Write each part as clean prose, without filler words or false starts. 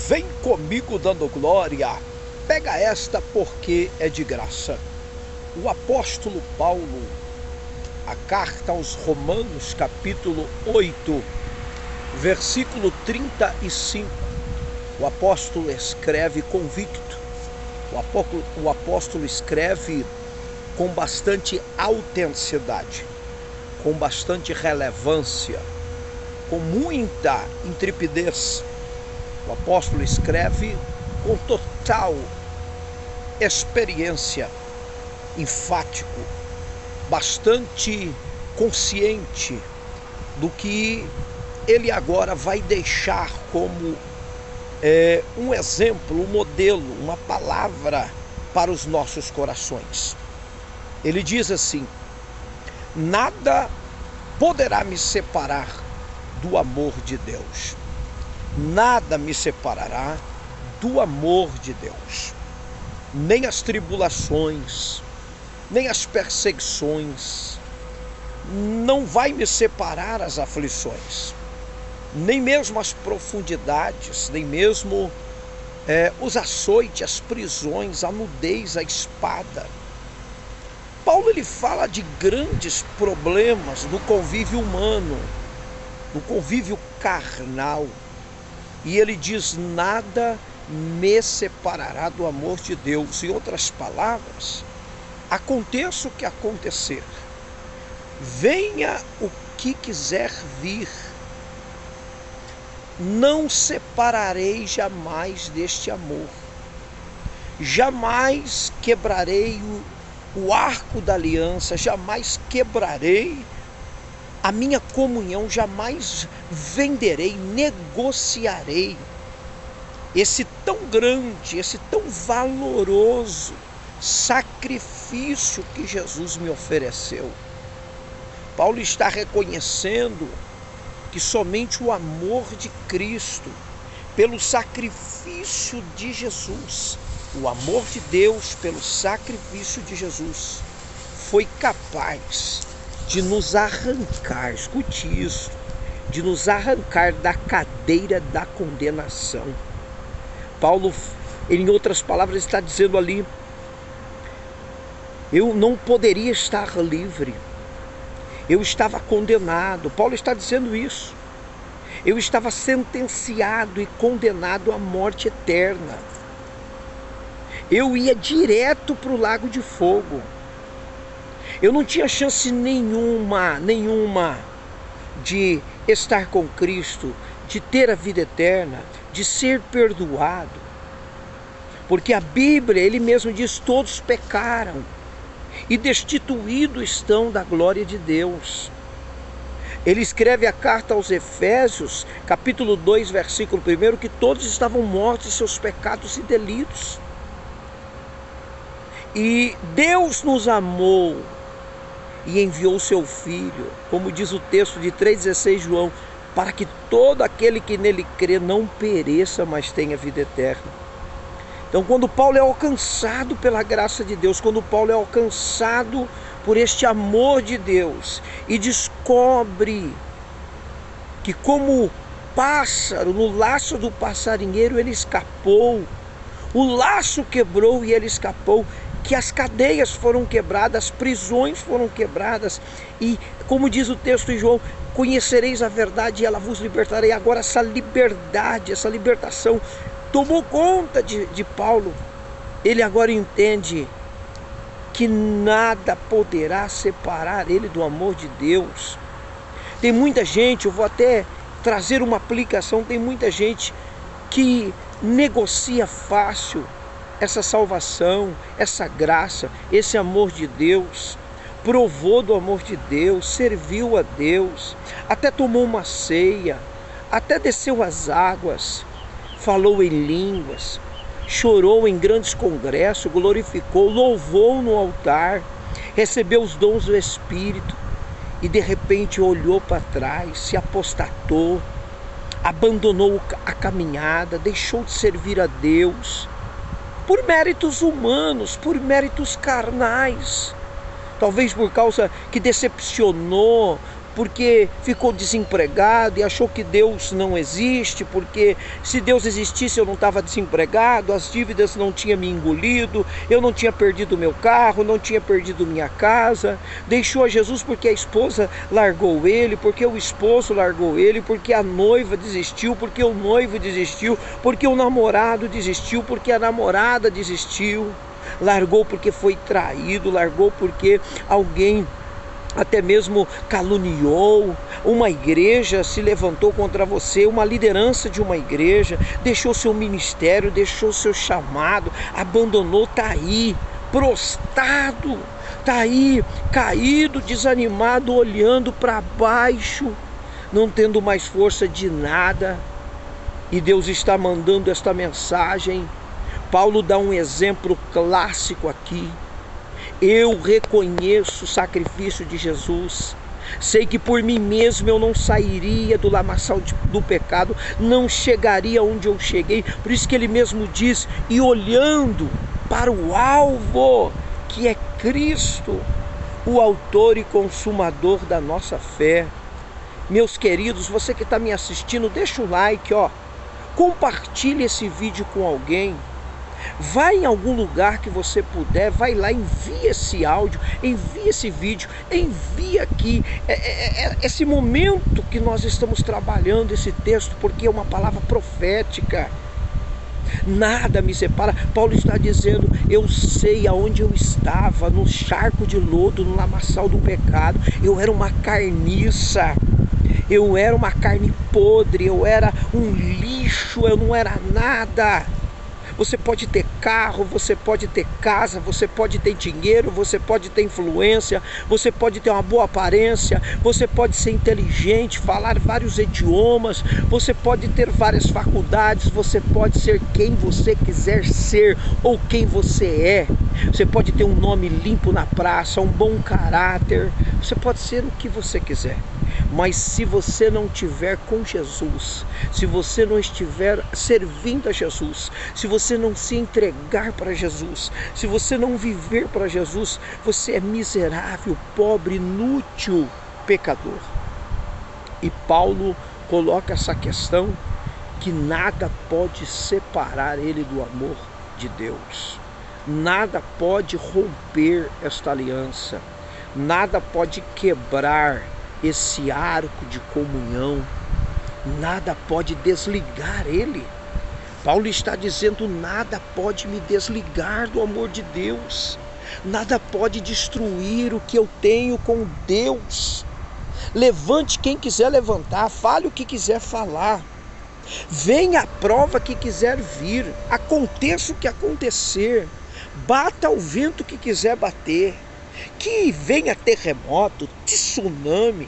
Vem comigo dando glória, pega esta porque é de graça. O apóstolo Paulo, a carta aos Romanos, capítulo 8, versículo 35, o apóstolo escreve convicto, o apóstolo escreve com bastante autenticidade, com bastante relevância, com muita intrepidez. O apóstolo escreve com total experiência, enfático, bastante consciente do que ele agora vai deixar como um exemplo, um modelo, uma palavra para os nossos corações. Ele diz assim: nada poderá me separar do amor de Deus. Nada me separará do amor de Deus. Nem as tribulações, nem as perseguições, não vai me separar as aflições, nem mesmo as profundidades, nem mesmo os açoites, as prisões, a nudez, a espada. Paulo ele fala de grandes problemas no convívio humano, no convívio carnal. E ele diz: nada me separará do amor de Deus. Em outras palavras, aconteça o que acontecer, venha o que quiser vir, não separarei jamais deste amor. Jamais quebrarei o arco da aliança, jamais quebrarei a minha comunhão, jamais venderei, negociarei esse tão grande, esse tão valoroso sacrifício que Jesus me ofereceu. Paulo está reconhecendo que somente o amor de Cristo, pelo sacrifício de Jesus, o amor de Deus pelo sacrifício de Jesus, foi capaz de nos arrancar, escute isso, de nos arrancar da cadeira da condenação. Paulo, em outras palavras, está dizendo ali: eu não poderia estar livre, eu estava condenado. Paulo está dizendo isso. Eu estava sentenciado e condenado à morte eterna. Eu ia direto para o lago de fogo. Eu não tinha chance nenhuma de estar com Cristo, de ter a vida eterna, de ser perdoado. Porque a Bíblia, ele mesmo diz: todos pecaram e destituídos estão da glória de Deus. Ele escreve a carta aos Efésios, capítulo 2, versículo 1, que todos estavam mortos em seus pecados e delitos. E Deus nos amou e enviou seu Filho, como diz o texto de 3,16 João, para que todo aquele que nele crê não pereça, mas tenha vida eterna. Então, quando Paulo é alcançado pela graça de Deus, quando Paulo é alcançado por este amor de Deus e descobre que, como pássaro, no laço do passarinheiro ele escapou, o laço quebrou e ele escapou, que as cadeias foram quebradas, as prisões foram quebradas, e como diz o texto em João: conhecereis a verdade e ela vos libertarei. Agora essa liberdade, essa libertação tomou conta de Paulo. Ele agora entende que nada poderá separar ele do amor de Deus. Tem muita gente, eu vou até trazer uma aplicação, tem muita gente que negocia fácil essa salvação, essa graça, esse amor de Deus, provou do amor de Deus, serviu a Deus, até tomou uma ceia, até desceu as águas, falou em línguas, chorou em grandes congressos, glorificou, louvou no altar, recebeu os dons do Espírito e de repente olhou para trás, se apostatou, abandonou a caminhada, deixou de servir a Deus, por méritos humanos, por méritos carnais, talvez por causa que decepcionou porque ficou desempregado e achou que Deus não existe, porque se Deus existisse eu não estava desempregado, as dívidas não tinham me engolido, eu não tinha perdido meu carro, não tinha perdido minha casa. Deixou a Jesus porque a esposa largou ele, porque o esposo largou ele, porque a noiva desistiu, porque o noivo desistiu, porque o namorado desistiu, porque a namorada desistiu. Largou porque foi traído, largou porque alguém até mesmo caluniou, uma igreja se levantou contra você, uma liderança de uma igreja, deixou seu ministério, deixou seu chamado, abandonou, está aí, prostrado, está aí, caído, desanimado, olhando para baixo, não tendo mais força de nada. E Deus está mandando esta mensagem. Paulo dá um exemplo clássico aqui. Eu reconheço o sacrifício de Jesus. Sei que por mim mesmo eu não sairia do lamaçal do pecado, não chegaria onde eu cheguei. Por isso que ele mesmo diz, e olhando para o alvo, que é Cristo, o autor e consumador da nossa fé. Meus queridos, você que está me assistindo, deixa o like, ó. Compartilhe esse vídeo com alguém. Vai em algum lugar que você puder, vai lá, envia esse áudio, envia esse vídeo, envia aqui, esse momento que nós estamos trabalhando esse texto, porque é uma palavra profética. Nada me separa. Paulo está dizendo, eu sei aonde eu estava, no charco de lodo, no lamaçal do pecado. Eu era uma carniça, eu era uma carne podre, eu era um lixo, eu não era nada. Você pode ter carro, você pode ter casa, você pode ter dinheiro, você pode ter influência, você pode ter uma boa aparência, você pode ser inteligente, falar vários idiomas, você pode ter várias faculdades, você pode ser quem você quiser ser ou quem você é. Você pode ter um nome limpo na praça, um bom caráter, você pode ser o que você quiser. Mas se você não estiver com Jesus, se você não estiver servindo a Jesus, se você não se entregar para Jesus, se você não viver para Jesus, você é miserável, pobre, inútil, pecador. E Paulo coloca essa questão que nada pode separar ele do amor de Deus. Nada pode romper esta aliança, nada pode quebrar esse arco de comunhão, nada pode desligar ele. Paulo está dizendo, nada pode me desligar do amor de Deus, nada pode destruir o que eu tenho com Deus. Levante quem quiser levantar, fale o que quiser falar, venha a prova que quiser vir, aconteça o que acontecer, bata o vento que quiser bater, que venha terremoto, tsunami,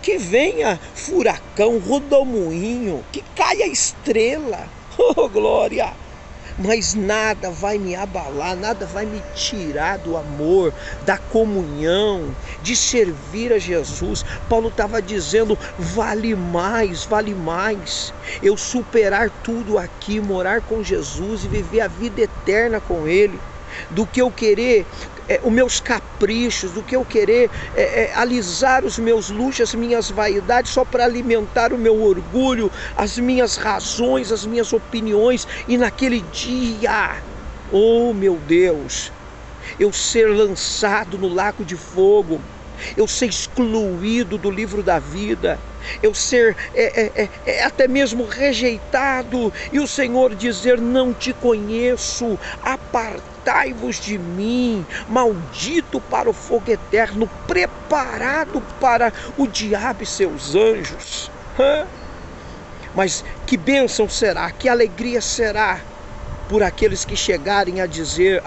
que venha furacão, rodomoinho, que caia estrela, oh glória, mas nada vai me abalar, nada vai me tirar do amor, da comunhão, de servir a Jesus. Paulo estava dizendo, vale mais eu superar tudo aqui, morar com Jesus e viver a vida eterna com Ele, do que eu querer os meus caprichos, do que eu querer alisar os meus luxos, as minhas vaidades, só para alimentar o meu orgulho, as minhas razões, as minhas opiniões, e naquele dia, oh meu Deus, eu ser lançado no lago de fogo, eu ser excluído do livro da vida, eu ser até mesmo rejeitado, e o Senhor dizer, não te conheço, apartai-vos de mim, maldito para o fogo eterno, preparado para o diabo e seus anjos. Mas que bênção será, que alegria será por aqueles que chegarem a dizer,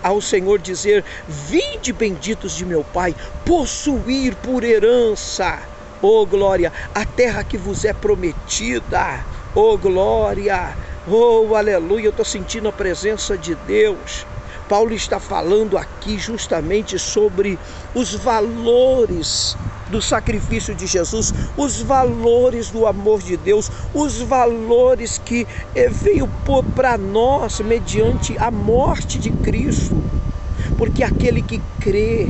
ao Senhor dizer, vinde benditos de meu Pai, possuir por herança, oh glória, a terra que vos é prometida, oh glória, oh aleluia. Eu estou sentindo a presença de Deus. Paulo está falando aqui justamente sobre os valores do sacrifício de Jesus, os valores do amor de Deus, os valores que veio para nós mediante a morte de Cristo. Porque aquele que crê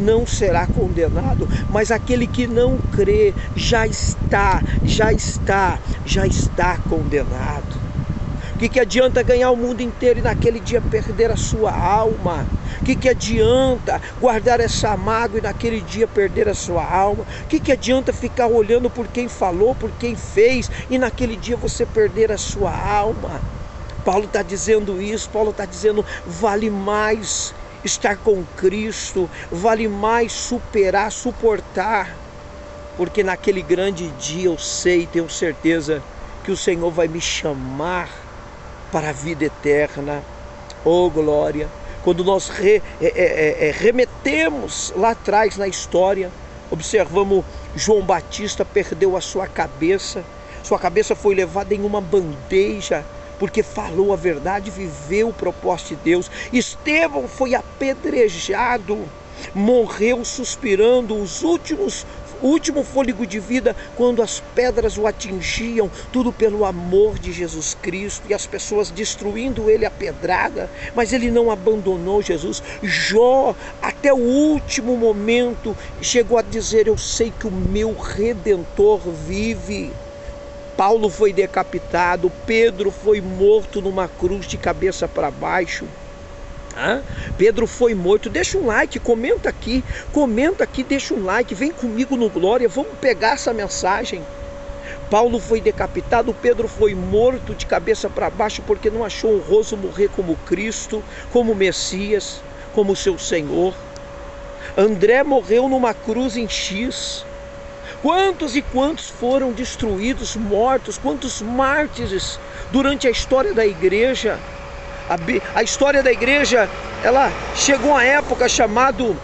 não será condenado, mas aquele que não crê já está condenado. O que adianta ganhar o mundo inteiro e naquele dia perder a sua alma? O que adianta guardar essa mágoa e naquele dia perder a sua alma? O que adianta ficar olhando por quem falou, por quem fez e naquele dia você perder a sua alma? Paulo está dizendo isso, Paulo está dizendo, vale mais estar com Cristo, vale mais superar, suportar, porque naquele grande dia eu sei, tenho certeza que o Senhor vai me chamar para a vida eterna. Oh glória! Quando nós remetemos lá atrás na história, observamos João Batista perdeu a sua cabeça foi levada em uma bandeja, porque falou a verdade, viveu o propósito de Deus. Estevão foi apedrejado, morreu suspirando o último fôlego de vida, quando as pedras o atingiam, tudo pelo amor de Jesus Cristo, e as pessoas destruindo ele a pedrada, mas ele não abandonou Jesus. Jó, até o último momento, chegou a dizer, eu sei que o meu Redentor vive. Paulo foi decapitado, Pedro foi morto numa cruz de cabeça para baixo. Pedro foi morto. Deixa um like, comenta aqui, deixa um like, vem comigo no Glória, vamos pegar essa mensagem. Paulo foi decapitado, Pedro foi morto de cabeça para baixo, porque não achou honroso morrer como Cristo, como Messias, como seu Senhor. André morreu numa cruz em X. Quantos e quantos foram destruídos, mortos, quantos mártires durante a história da igreja. A história da igreja, ela chegou a época chamado